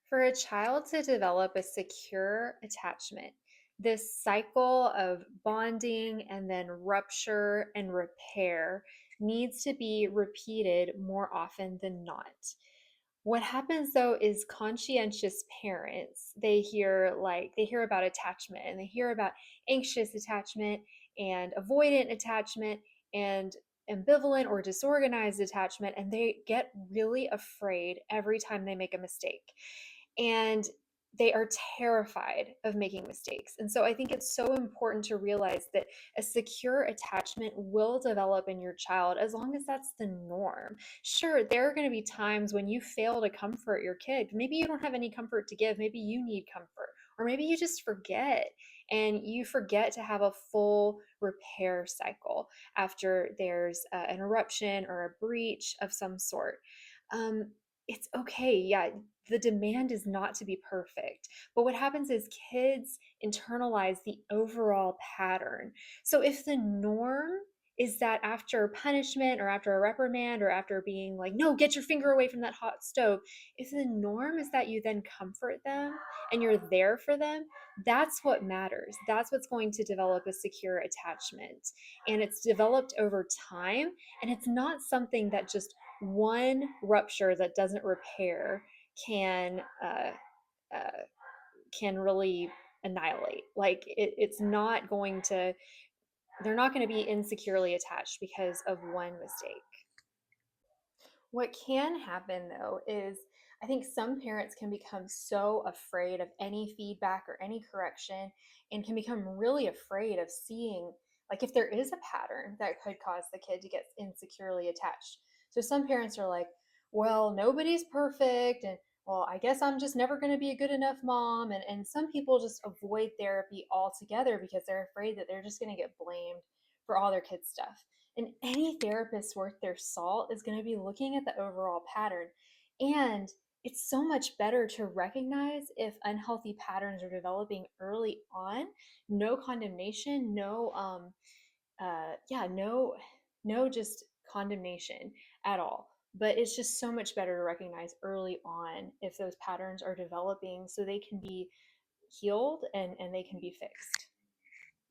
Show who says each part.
Speaker 1: For a child to develop a secure attachment, this cycle of bonding and then rupture and repair needs to be repeated more often than not. What happens though is conscientious parents, they hear about attachment and they hear about anxious attachment and avoidant attachment and ambivalent or disorganized attachment, and they get really afraid every time they make a mistake. And they are terrified of making mistakes. And so I think it's so important to realize that a secure attachment will develop in your child as long as that's the norm. Sure, there are going to be times when you fail to comfort your kid. Maybe you don't have any comfort to give. Maybe you need comfort. Or maybe you just forget and you forget to have a full repair cycle after there's an eruption or a breach of some sort. Um, it's okay. Yeah, the demand is not to be perfect. But what happens is kids internalize the overall pattern. So if the norm is that after punishment or after a reprimand or after being like, no, get your finger away from that hot stove, if the norm is that you then comfort them and you're there for them, that's what matters. That's what's going to develop a secure attachment. And it's developed over time. And it's not something that just one rupture that doesn't repair can uh, can really annihilate. Like it's not going to. They're not going to be insecurely attached because of one mistake. What can happen though is I think some parents can become so afraid of any feedback or any correction and can become really afraid of seeing, like, if there is a pattern that could cause the kid to get insecurely attached. So some parents are like, well, nobody's perfect. And well, I guess I'm just never going to be a good enough mom. And some people just avoid therapy altogether because they're afraid that they're just going to get blamed for all their kids' stuff. And any therapist worth their salt is going to be looking at the overall pattern. And it's so much better to recognize if unhealthy patterns are developing early on. No condemnation, no just condemnation at all. But it's just so much better to recognize early on if those patterns are developing so they can be healed and they can be fixed.